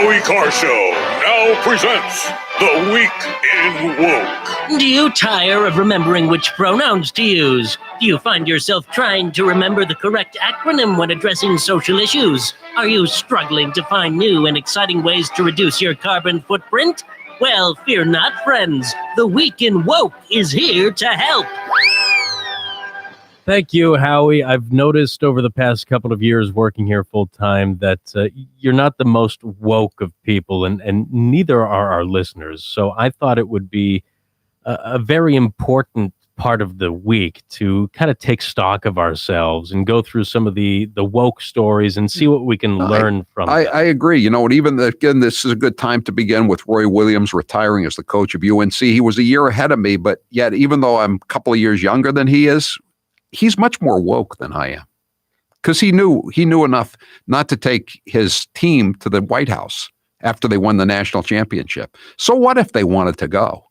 Howie Carr Show now presents The Week in Woke. Do you tire of remembering which pronouns to use? Do you find yourself trying to remember the correct acronym when addressing social issues? Are you struggling to find new and exciting ways to reduce your carbon footprint? Well, fear not, friends. The Week in Woke is here to help. Thank you, Howie. I've noticed over the past couple of years working here full time that you're not the most woke of people, and neither are our listeners. So I thought it would be a very important part of the week to kind of take stock of ourselves and go through some of the woke stories and see what we can learn from them. I agree. You know, and even again, this is a good time to begin with Roy Williams retiring as the coach of UNC. He was a year ahead of me, but yet even though I'm a couple of years younger than he is, he's much more woke than I am, because he knew enough not to take his team to the White House after they won the national championship. So what if they wanted to go?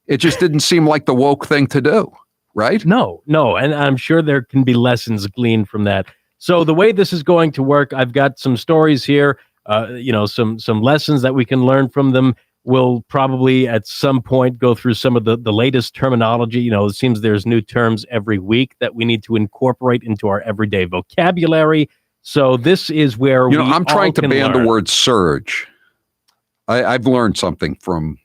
It just didn't seem like the woke thing to do, right? No. And I'm sure there can be lessons gleaned from that. So the way this is going to work, I've got some stories here, some lessons that we can learn from them. We'll probably at some point go through some of the latest terminology. You know, it seems there's new terms every week that we need to incorporate into our everyday vocabulary. So this is where I'm trying to ban the word surge. I've learned something from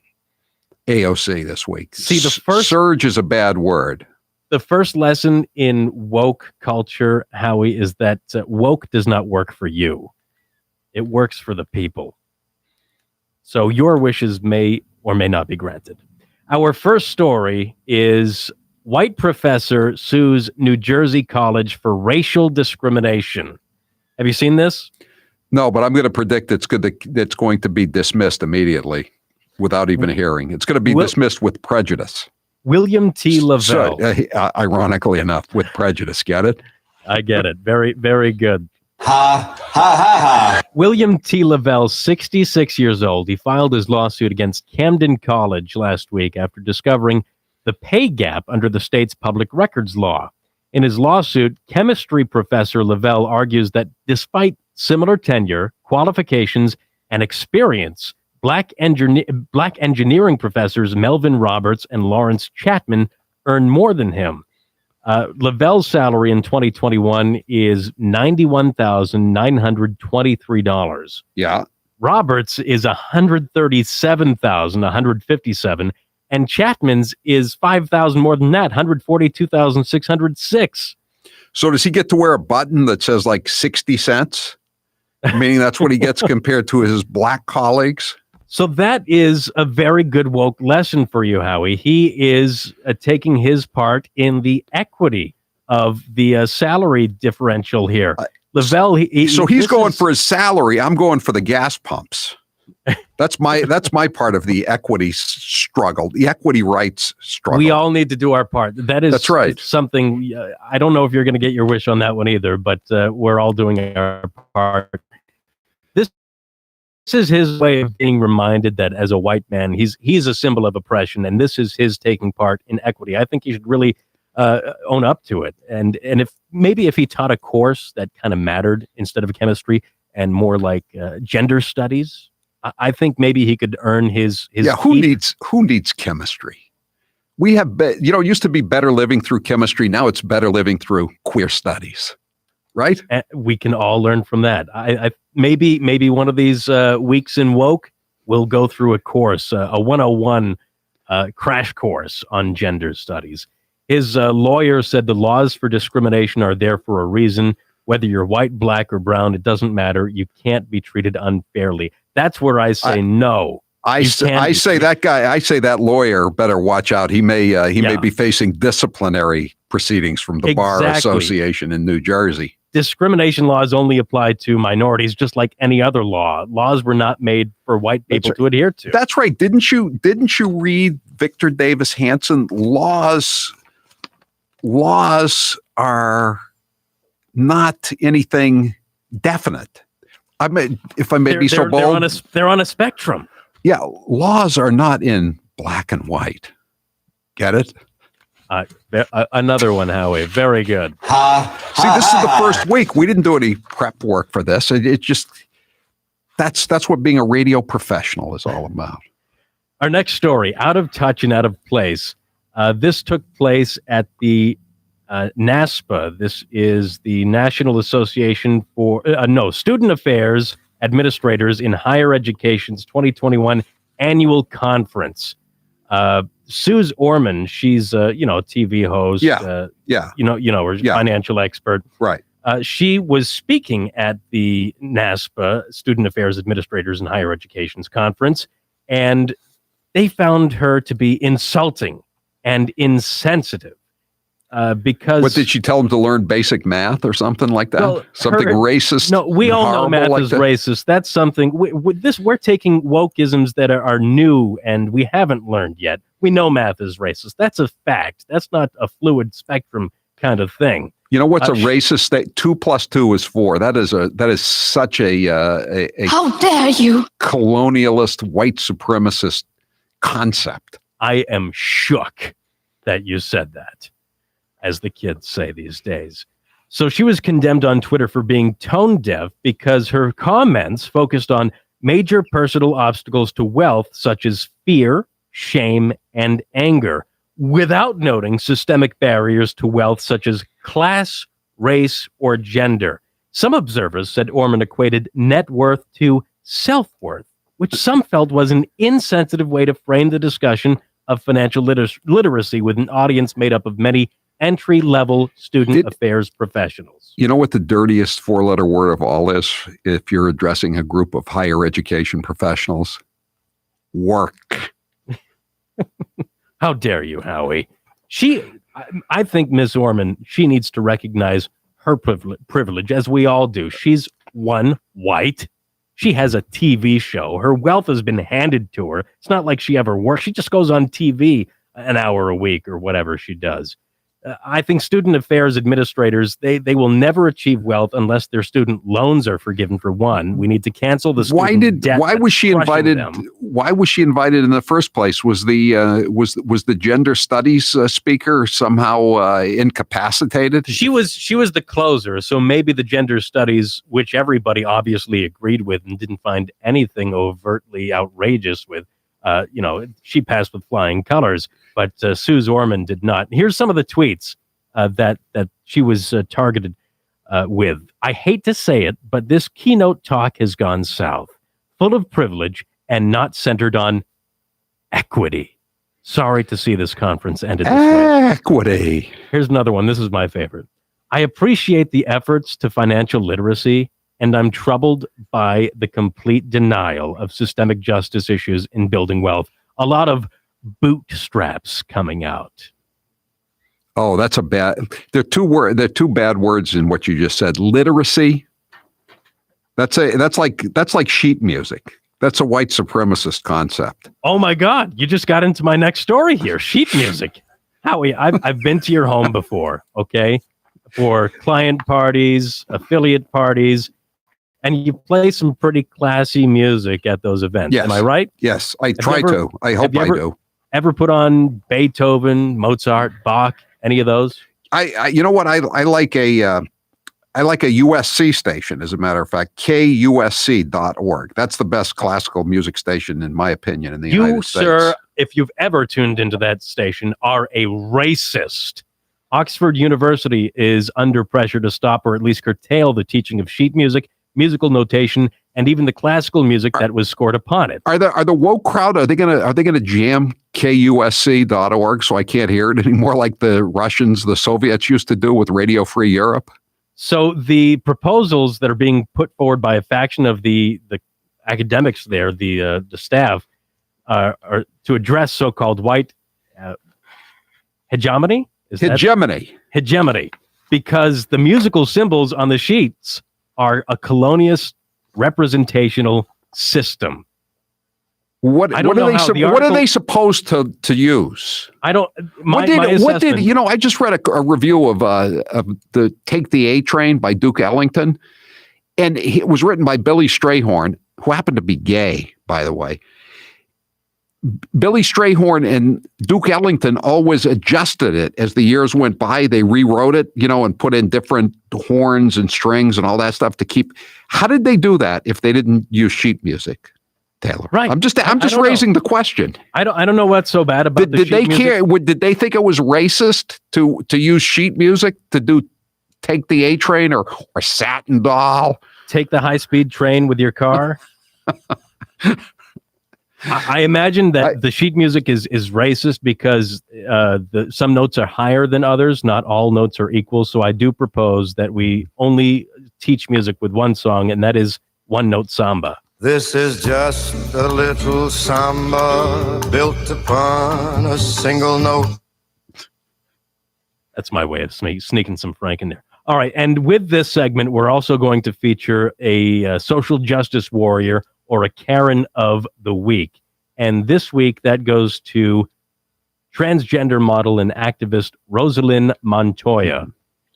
AOC this week. See, the first surge is a bad word. The first lesson in woke culture, Howie, is that woke does not work for you. It works for the people. So your wishes may or may not be granted. Our first story is white professor sues New Jersey college for racial discrimination. Have you seen this? No, but I'm going to predict it's going to be dismissed immediately without even a hearing. It's going to be dismissed with prejudice. William T. Lavelle. Ironically enough, with prejudice. Get it? I get it. Very, very good. Ha, ha, ha, ha. William T. Lavelle, 66 years old. He filed his lawsuit against Camden College last week after discovering the pay gap under the state's public records law. In his lawsuit, chemistry professor Lavelle argues that despite similar tenure, qualifications, and experience, black engineering professors Melvin Roberts and Lawrence Chapman earn more than him. Lavelle's salary in 2021 is $91,923. Yeah. Roberts is $137,157, and Chapman's is $5,000 more than that, $142,606. So does he get to wear a button that says like 60 cents? Meaning that's what he gets compared to his black colleagues? So that is a very good woke lesson for you, Howie. He is taking his part in the equity of the salary differential here. Lavelle, he's going for his salary. I'm going for the gas pumps. That's my part of the equity struggle, the equity rights struggle. We all need to do our part. That's right. Something I don't know if you're going to get your wish on that one either, but we're all doing our part. This is his way of being reminded that as a white man, he's a symbol of oppression, and this is his taking part in equity. I think he should really own up to it. And if he taught a course that kind of mattered instead of chemistry and more like gender studies, I think maybe he could earn his. Yeah, who needs chemistry? We have, it used to be better living through chemistry. Now it's better living through queer studies. Right? And we can all learn from that. I maybe one of these weeks in woke, we'll go through a course, a 101 crash course on gender studies. His lawyer said the laws for discrimination are there for a reason. Whether you're white, black, or brown, it doesn't matter. You can't be treated unfairly. That's where I say no. I say that lawyer better watch out. He may be facing disciplinary proceedings from the Bar Association in New Jersey. Discrimination laws only apply to minorities, just like any other law. Laws were not made for white people to adhere to. That's right. Didn't you read Victor Davis Hanson? Laws are not anything definite. I mean, if I may be so bold, they're on a spectrum. Yeah, laws are not in black and white. Get it? Another one, Howie. Very good. See, this is the first week. We didn't do any prep work for this. It just, That's what being a radio professional is all about. Our next story, out of touch and out of place. This took place at the NASPA. This is the National Association for Student Affairs Administrators in Higher Education's 2021 annual conference. Suze Orman, she's a TV host. Her financial expert. Right. She was speaking at the NASPA Student Affairs Administrators in Higher Education's conference, and they found her to be insulting and insensitive. Because what did she tell them to learn basic math or something like that? Well, something racist? No, we all know math is racist. That's something. We're taking wokeisms that are new and we haven't learned yet. We know math is racist. That's a fact. That's not a fluid spectrum kind of thing. You know what's a racist state? 2 + 2 is 4. That is such a how dare you, colonialist, white supremacist concept. I am shook that you said that, as the kids say these days. So she was condemned on Twitter for being tone deaf because her comments focused on major personal obstacles to wealth, such as fear, shame, and anger, without noting systemic barriers to wealth, such as class, race, or gender. Some observers said Orman equated net worth to self-worth, which some felt was an insensitive way to frame the discussion of financial literacy with an audience made up of many entry-level student affairs professionals. You know what the dirtiest 4-letter word of all is if you're addressing a group of higher education professionals? Work. How dare you, Howie? I think Ms. Orman, she needs to recognize her privilege, as we all do. She's one, white. She has a TV show. Her wealth has been handed to her. It's not like she ever works. She just goes on TV an hour a week or whatever she does. I think student affairs administrators, they will never achieve wealth unless their student loans are forgiven, for one. We need to cancel the student debt. Why was she invited? Why was she invited in the first place? Was the gender studies speaker somehow incapacitated? She was the closer, so maybe the gender studies, which everybody obviously agreed with and didn't find anything overtly outrageous with, she passed with flying colors. But Suze Orman did not. Here's some of the tweets that she was targeted with. I hate to say it, but this keynote talk has gone south, full of privilege and not centered on equity. Sorry to see this conference ended this way. Equity. Here's another one. This is my favorite. I appreciate the efforts to financial literacy, and I'm troubled by the complete denial of systemic justice issues in building wealth. A lot of bootstraps coming out. Oh, that's a bad. There are two bad words in what you just said. Literacy. That's like sheet music. That's a white supremacist concept. Oh my God! You just got into my next story here. Sheet music. Howie, I've been to your home before. Okay, for client parties, affiliate parties, and you play some pretty classy music at those events. Yes. Am I right? Yes, I try to. I hope I do. Ever put on Beethoven, Mozart, Bach, any of those? I you know what? I like a USC station, as a matter of fact, KUSC.org. That's the best classical music station, in my opinion, in the United States. You, sir, if you've ever tuned into that station, are a racist. Oxford University is under pressure to stop or at least curtail the teaching of sheet music, musical notation, and even the classical music that was scored upon it. Are the woke crowd, are they gonna jam KUSC.org so I can't hear it anymore, like the Russians, the Soviets used to do with Radio Free Europe? So the proposals that are being put forward by a faction of the academics there, the staff, are to address so-called white hegemony. Hegemony, because the musical symbols on the sheets are a colonialist representational system. What are they supposed to use? I don't. I just read a review of the Take the A Train by Duke Ellington, and it was written by Billy Strayhorn, who happened to be gay, by the way. Billy Strayhorn and Duke Ellington always adjusted it as the years went by. They rewrote it, and put in different horns and strings and all that stuff to keep. How did they do that if they didn't use sheet music, Taylor? Right. I'm just raising the question. I don't know what's so bad about Did they care? Did they think it was racist to use sheet music to do Take the A Train or Satin Doll? Take the high-speed train with your car? I imagine that the sheet music is racist because some notes are higher than others. Not all notes are equal. So I do propose that we only teach music with one song, and that is one-note samba. This is just a little samba built upon a single note. That's my way of sneaking some Frank in there. All right, and with this segment, we're also going to feature a social justice warrior or a Karen of the week. And this week, that goes to transgender model and activist Rosalind Montoya.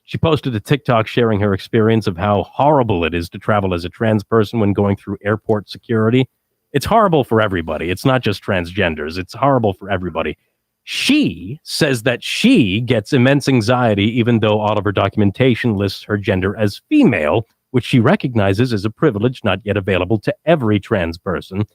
She posted a TikTok sharing her experience of how horrible it is to travel as a trans person when going through airport security. It's horrible for everybody. It's not just transgenders. It's horrible for everybody. She says that she gets immense anxiety even though all of her documentation lists her gender as female, which she recognizes as a privilege not yet available to every trans person.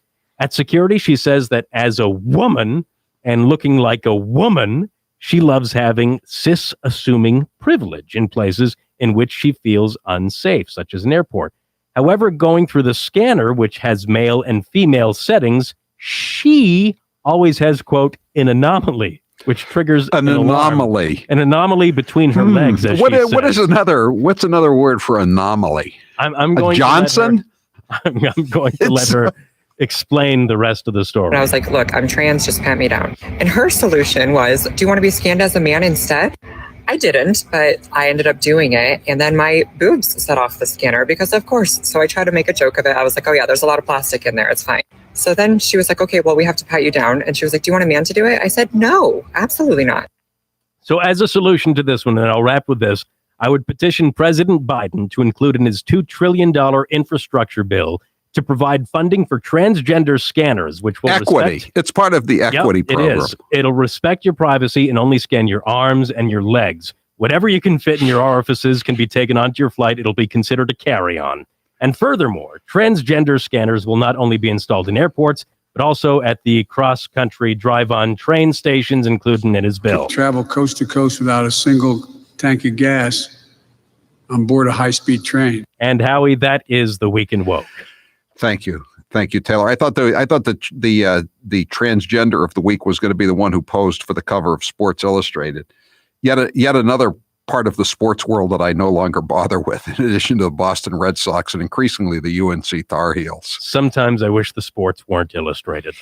At security, she says that as a woman and looking like a woman, she loves having cis-assuming privilege in places in which she feels unsafe, such as an airport. However, going through the scanner, which has male and female settings, she always has, quote, an anomaly, which triggers an anomaly. An anomaly between her legs. As what's another word for anomaly? I'm going Johnson? I'm going to let her explain the rest of the story. And I was like, look, I'm trans, just pat me down. And her solution was, do you want to be scanned as a man instead? I didn't, but I ended up doing it. And then my boobs set off the scanner because of course. So I tried to make a joke of it. I was like, oh yeah, there's a lot of plastic in there. It's fine. So then she was like, okay, well, we have to pat you down. And she was like, do you want a man to do it? I said, no, absolutely not. So as a solution to this one, and I'll wrap with this, I would petition President Biden to include in his $2 trillion infrastructure bill to provide funding for transgender scanners, which will equity. It's part of the equity program. It is. It'll respect your privacy and only scan your arms and your legs. Whatever you can fit in your orifices can be taken onto your flight. It'll be considered a carry-on. And furthermore, transgender scanners will not only be installed in airports, but also at the cross-country drive-on train stations, including in his bill. Travel coast to coast without a single tank of gas on board a high-speed train. And Howie, that is the Week in Woke. Thank you, Taylor. I thought the transgender of the week was going to be the one who posed for the cover of Sports Illustrated. Yet another part of the sports world that I no longer bother with, in addition to the Boston Red Sox and increasingly the UNC Tar Heels. Sometimes I wish the sports weren't illustrated.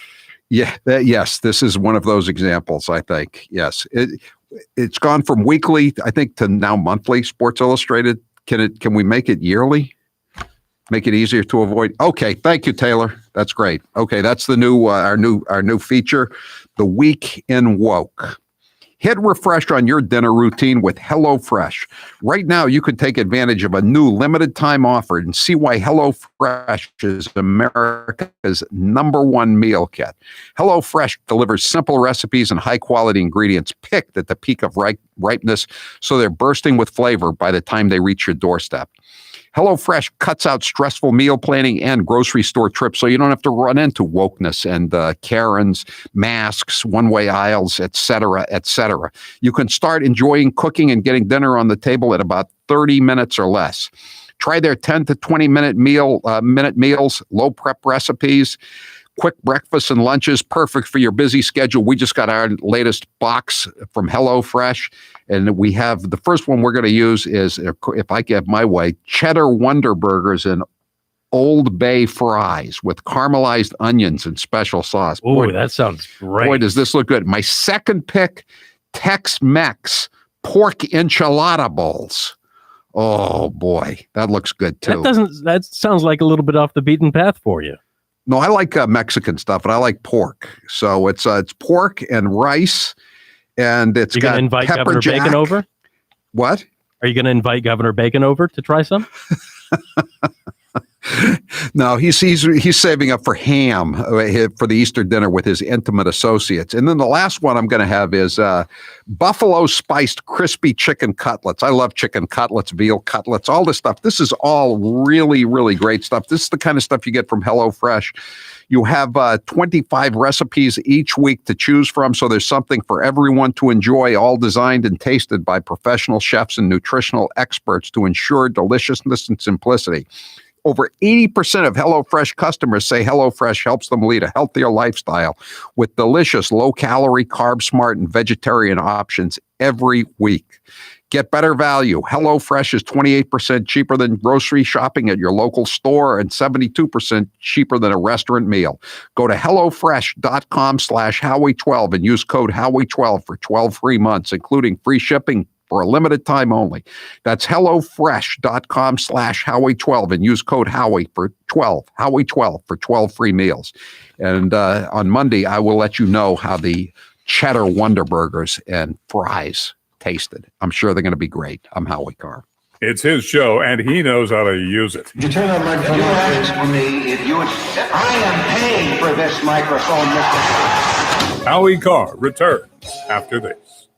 Yeah, yes, this is one of those examples. I think yes, it's gone from weekly, I think, to now monthly. Sports Illustrated. Can we make it yearly? Make it easier to avoid. Okay, thank you, Taylor. That's great. Okay, that's the new our new feature, the Week in Woke. Hit refresh on your dinner routine with HelloFresh. Right now, you can take advantage of a new limited time offer and see why HelloFresh is America's #1 meal kit. HelloFresh delivers simple recipes and high quality ingredients picked at the peak of ripeness, so they're bursting with flavor by the time they reach your doorstep. HelloFresh cuts out stressful meal planning and grocery store trips so you don't have to run into wokeness and Karens, masks, one-way aisles, et cetera, et cetera. You can start enjoying cooking and getting dinner on the table in about 30 minutes or less. Try their 10 to 20-minute minute meals, low prep recipes, quick breakfasts and lunches, perfect for your busy schedule. We just got our latest box from HelloFresh, and we have the first one we're going to use is, if I get my way, cheddar Wonder Burgers and Old Bay fries with caramelized onions and special sauce. Oh, that sounds great. Boy, does this look good. My second pick, Tex-Mex pork enchilada bowls. Oh boy, that looks good too. That sounds like a little bit off the beaten path for you. No, I like Mexican stuff, and I like pork. So it's pork and rice, and it's got invite pepper Governor jack. Bacon over? What? Are you going to invite Governor Bacon over to try some? No, he's saving up for ham for the Easter dinner with his intimate associates. And then the last one I'm going to have is buffalo spiced crispy chicken cutlets. I love chicken cutlets, veal cutlets, all this stuff. This is all really, really great stuff. This is the kind of stuff you get from HelloFresh. You have 25 recipes each week to choose from, so there's something for everyone to enjoy, all designed and tasted by professional chefs and nutritional experts to ensure deliciousness and simplicity. Over 80% of HelloFresh customers say HelloFresh helps them lead a healthier lifestyle with delicious, low-calorie, carb-smart, and vegetarian options every week. Get better value. HelloFresh is 28% cheaper than grocery shopping at your local store and 72% cheaper than a restaurant meal. Go to HelloFresh.com/Howie12 and use code Howie12 for 12 free months, including free shipping for a limited time only. That's HelloFresh.com/Howie12 and use code Howie for 12, Howie12 for 12 free meals. And on Monday, I will let you know how the cheddar Wonder Burgers and fries tasted. I'm sure they're going to be great. I'm Howie Carr. It's his show, and he knows how to use it. You turn that microphone You on, asked for me if you would. I am paying for this microphone, Mr. Howie Carr returns after this.